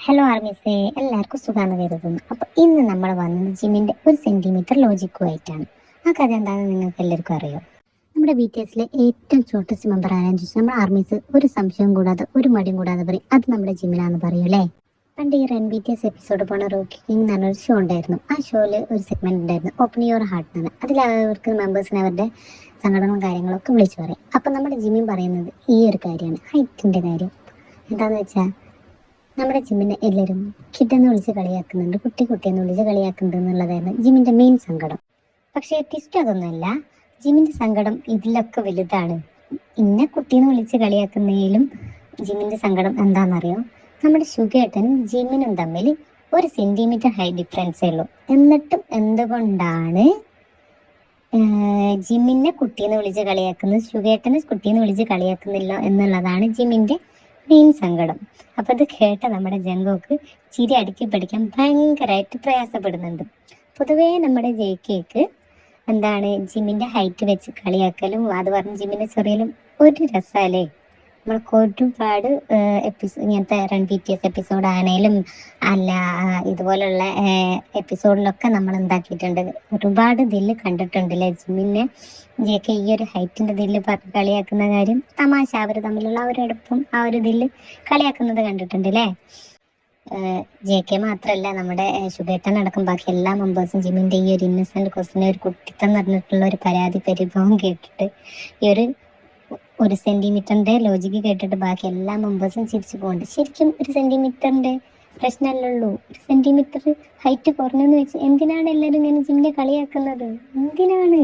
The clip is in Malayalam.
ഹലോ ആർമിസേ, എല്ലാവർക്കും സുഖാന്ന് കരുതുന്നു. അപ്പൊ ഇന്ന് നമ്മൾ വന്നത് ജിമ്മിന്റെ 1 സെന്റിമീറ്റർ ലോജിക്കുമായിട്ടാണ്. ആ കഥ എന്താണെന്ന് നിങ്ങൾക്ക് എല്ലാവർക്കും അറിയോ? നമ്മുടെ BTS ഏറ്റവും ഷോർട്ടസ്റ്റ് മെമ്പർ ആരാന്ന് ചോദിച്ചാൽ നമ്മുടെ ആർമീസ് ഒരു സംശയം കൂടാതെ ഒരു മടിയും കൂടാതെ പറയും അത് നമ്മുടെ ജിമ്മിലാന്ന് പറയൂലേ. പണ്ട് ഈ റൺ BTS എപ്പിസോഡ് പോണ റോക്കി കിങ് എന്ന് പറഞ്ഞൊരു ഷോ ഉണ്ടായിരുന്നു. ആ ഷോയില് ഒരു സെഗ്മെന്റ് ഉണ്ടായിരുന്നു, ഓപ്പൺ യുവർ ഹാർട്ട് എന്ന്. അതിൽ അവർക്ക് മെമ്പേഴ്സിന് അവരുടെ സങ്കടങ്ങളും കാര്യങ്ങളൊക്കെ വിളിച്ചു പറയും. അപ്പൊ നമ്മുടെ ജിമ്മിൽ പറയുന്നത് ഈ ഒരു കാര്യമാണ്, ഹൈറ്റിന്റെ കാര്യം. എന്താന്ന് വെച്ചാൽ നമ്മുടെ ജിമ്മിനെ എല്ലാവരും കിഡെന്ന് വിളിച്ച് കളിയാക്കുന്നുണ്ട്, കുട്ടിയെന്ന് വിളിച്ച് കളിയാക്കുന്നുണ്ട് എന്നുള്ളതായിരുന്നു ജിമ്മിന്റെ മെയിൻ സങ്കടം. പക്ഷേ ട്വിസ്റ്റ് അതൊന്നുമല്ല. ജിമ്മിന്റെ സങ്കടം ഇതിലൊക്കെ വലുതാണ്. ഇന്നെ കുട്ടീന്ന് വിളിച്ച് കളിയാക്കുന്നതിലും ജിമ്മിന്റെ സങ്കടം എന്താണെന്നറിയോ? നമ്മുടെ ഷുഗേട്ടനും ജിമ്മിനും തമ്മിൽ 1 സെന്റിമീറ്റർ ഹൈ ഡിഫറൻസേ ഉള്ളൂ. എന്നിട്ടും എന്തുകൊണ്ടാണ് ജിമ്മിനെ കുട്ടീന്ന് വിളിച്ച് കളിയാക്കുന്നത്, ഷുഗേട്ടനെ കുട്ടീന്ന് വിളിച്ച് കളിയാക്കുന്നില്ല എന്നുള്ളതാണ് ജിമ്മിന്റെ മെയിൻ സങ്കടം. അപ്പൊ ഇത് കേട്ട നമ്മുടെ ജംഗോക്ക് ചിരി അടുക്കി പഠിക്കാൻ ഭയങ്കരമായിട്ട് പ്രയാസപ്പെടുന്നുണ്ട്. പൊതുവേ നമ്മുടെ JKക്ക് ജിമ്മിന്റെ ഹൈറ്റ് വെച്ച് കളിയാക്കലും അത് പറഞ്ഞ് ജിമ്മിനെ ചെറിയലും ഒരു രസമല്ലേ. നമ്മൾക്ക് ഒരുപാട് ഇങ്ങനത്തെ റൺ BTS എപ്പിസോഡ് ആണേലും അല്ല ഇതുപോലുള്ള എപ്പിസോഡിലൊക്കെ നമ്മൾ എന്താക്കിയിട്ടുണ്ട്, ഒരുപാട് ഇതില് കണ്ടിട്ടുണ്ടല്ലേ ജിമ്മിനെ JK ഈ ഒരു ഹൈറ്റിന്റെ ഇതില് കളിയാക്കുന്ന കാര്യം. തമാശ, അവർ തമ്മിലുള്ള ആ ഒരു അടുപ്പം ആ ഒരു ഇതില് കളിയാക്കുന്നത് കണ്ടിട്ടുണ്ട് അല്ലേ. JK മാത്രല്ല, നമ്മുടെ ശുഭേട്ടൻ അടക്കം ബാക്കി എല്ലാ മെമ്പേഴ്സും ജിമ്മിന്റെ ഈ ഒരു ഇന്നസെന്റ് ക്വസ്റ്റിനെ ഒരു കുട്ടിത്തം പറഞ്ഞിട്ടുള്ള ഒരു പരാതി പരിഭവം കേട്ടിട്ട് ഈ ഒരു സെന്റിമീറ്ററിന്റെ ലോജിക്ക് കേട്ടിട്ട് ബാക്കി എല്ലാ മെമ്പേഴ്സും ചിരിച്ചു പോകുന്നുണ്ട്. ശരിക്കും 1 സെന്റിമീറ്ററിന്റെ പ്രശ്നമല്ലുള്ളൂ. 1 സെന്റിമീറ്റർ ഹൈറ്റ് കുറഞ്ഞെന്ന് വെച്ച് എന്തിനാണ് എല്ലാവരും ഇങ്ങനെ ജിമ്മിനെ കളിയാക്കുന്നത്? എന്തിനാണ്?